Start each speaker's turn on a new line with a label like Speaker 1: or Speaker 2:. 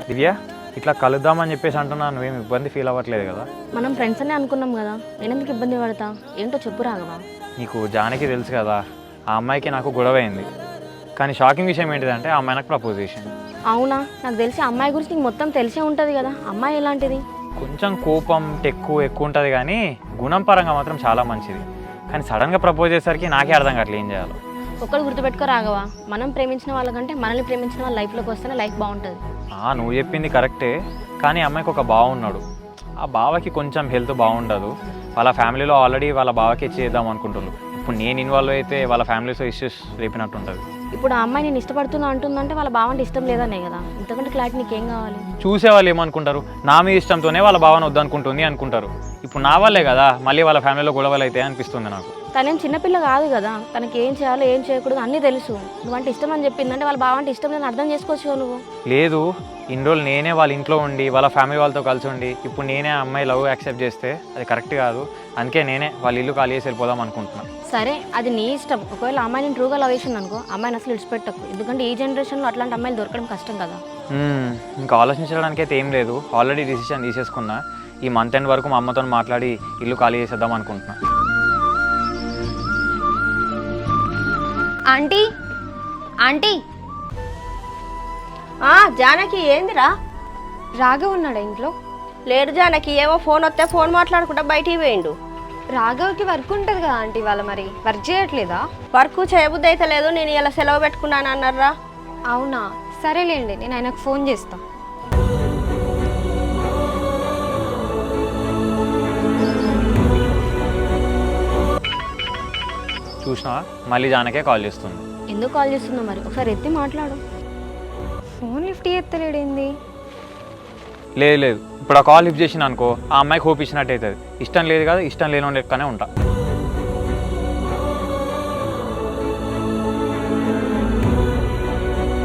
Speaker 1: దివ్య ఇట్లా కలుద్దామని చెప్పేసి అంటున్నా, నువ్వేం ఇబ్బంది ఫీల్ అవ్వట్లేదు కదా?
Speaker 2: మనం ఫ్రెండ్స్ అనే అనుకున్నాం కదా, నేను ఎందుకు ఇబ్బంది పడతా? ఏంటో చెప్పు రాఘవా.
Speaker 1: నీకు జానకి తెలుసు కదా, ఆ అమ్మాయికి నాకు గొడవ అయింది. కానీ షాకింగ్ విషయం ఏంటిదంటే ఆ అమ్మాయి నాకు ప్రపోజ్ చేసింది.
Speaker 2: అవునా? నాకు తెలిసి అమ్మాయి గురించి నీకు మొత్తం తెలిసే ఉంటుంది కదా. అమ్మాయి ఎలాంటిది?
Speaker 1: కొంచెం కోపం ఎక్కువ ఉంటుంది కానీ గుణం పరంగా మాత్రం చాలా మంచిది. కానీ సడన్గా ప్రపోజ్ చేసేసరికి నాకే అర్థం కావట్లేదు ఏం చేయాలో.
Speaker 2: ఒక్కడు గుర్తుపెట్టుకో రాఘవా, మనం ప్రేమించిన వాళ్ళకంటే మనల్ని ప్రేమించిన వాళ్ళ లైఫ్లోకి వస్తేనే లైఫ్ బాగుంటుంది.
Speaker 1: నువ్వు చెప్పింది కరెక్టే, కానీ అమ్మాయికి ఒక బావ ఉన్నాడు. ఆ బావకి కొంచెం హెల్త్ బాగుండదు. వాళ్ళ ఫ్యామిలీలో ఆల్రెడీ వాళ్ళ బావకి ఇచ్చేద్దాం అనుకుంటున్నారు. ఇప్పుడు నేను ఇన్వాల్వ్ అయితే వాళ్ళ ఫ్యామిలీతో ఇష్యూస్ రేపినట్టు ఉంటుంది.
Speaker 2: ఇప్పుడు ఆ అమ్మాయి నేను ఇష్టపడుతున్నా అంటుందంటే వాళ్ళ బావంటే ఇష్టం లేదనే కదా. ఇంతకంటే క్లారిటీ నీకేం కావాలి?
Speaker 1: చూసేవాళ్ళు ఏమనుకుంటారు, నా మీద ఇష్టంతోనే వాళ్ళ భావన వద్దనుకుంటుంది అనుకుంటారు. ఇప్పుడు నా వల్లే కదా మళ్ళీ వాళ్ళ ఫ్యామిలీలో గొడవలు అయితే అనిపిస్తుంది నాకు.
Speaker 2: తనేం చిన్నపిల్ల కాదు కదా, తనకి ఏం చేయాలో ఏం చేయకూడదు అన్నీ తెలుసు. నువ్వంటే ఇష్టం అని చెప్పిందంటే వాళ్ళ బావంటే ఇష్టం లేదని అర్థం చేసుకోవచ్చు నువ్వు.
Speaker 1: లేదు, ఇన్ని రోజులు నేనే వాళ్ళ ఇంట్లో ఉండి వాళ్ళ ఫ్యామిలీ వాళ్ళతో కలిసి ఉండి ఇప్పుడు నేనే అమ్మాయి లవ్ యాక్సెప్ట్ చేస్తే అది కరెక్ట్ కాదు. అందుకే నేనే వాళ్ళ ఇల్లు ఖాళీ చేసి వెళ్ళిపోదాం అనుకుంటున్నాను.
Speaker 2: సరే, అది నీ ఇష్టం. ఒకవేళ అమ్మాయిని ట్రూగా లవ్ చేసింది అనుకో, అమ్మాయిని అసలు విడిచిపెట్టకు. ఎందుకంటే ఈ జనరేషన్లో అట్లాంటి అమ్మాయిలు దొరకడం కష్టం కదా.
Speaker 1: ఇంకా ఆలోచించడానికి అయితే ఏం లేదు, ఆల్రెడీ డిసిషన్ తీసేసుకున్నా. ఈ మంత్ ఎండ్ వరకు మా అమ్మతో మాట్లాడి ఇల్లు ఖాళీ చేసేద్దాం అనుకుంటున్నా.
Speaker 3: ఆంటీ ఆంటీ జానకి ఏందిరా?
Speaker 4: రాఘవ్ ఉన్నాడా ఇంట్లో?
Speaker 3: లేడు జానకి, ఏమో ఫోన్ వస్తే ఫోన్ మాట్లాడుకుంటా బయటికి పోయిండు.
Speaker 4: రాఘవ్కి వర్క్ ఉంటుంది కదా ఆంటీ, వాళ్ళ మరి వర్క్ చేయట్లేదా?
Speaker 3: వర్క్ చేయబుద్ధి అయితే లేదు, నేను ఇలా సెలవు పెట్టుకున్నాను అన్నారా.
Speaker 4: అవునా, సరేలేండి, నేను ఆయనకు ఫోన్ చేస్తా.
Speaker 1: చూసినా మళ్ళీ జానకే కాల్ చేస్తుంది.
Speaker 2: ఎందుకు కాల్ చేస్తున్నావు మరి? ఒకసారి ఎత్తి మాట్లాడు.
Speaker 4: ఫోన్ లిఫ్ట్ చేస్తలేడేంది?
Speaker 1: లేదు, ఇప్పుడు ఆ కాల్ లిఫ్ట్ చేసిన అనుకో ఆ అమ్మాయికి హోప్ ఇచ్చినట్టు అవుతుంది. ఇష్టం లేదు కదా, ఇష్టం లేని లెక్కనే ఉంటా.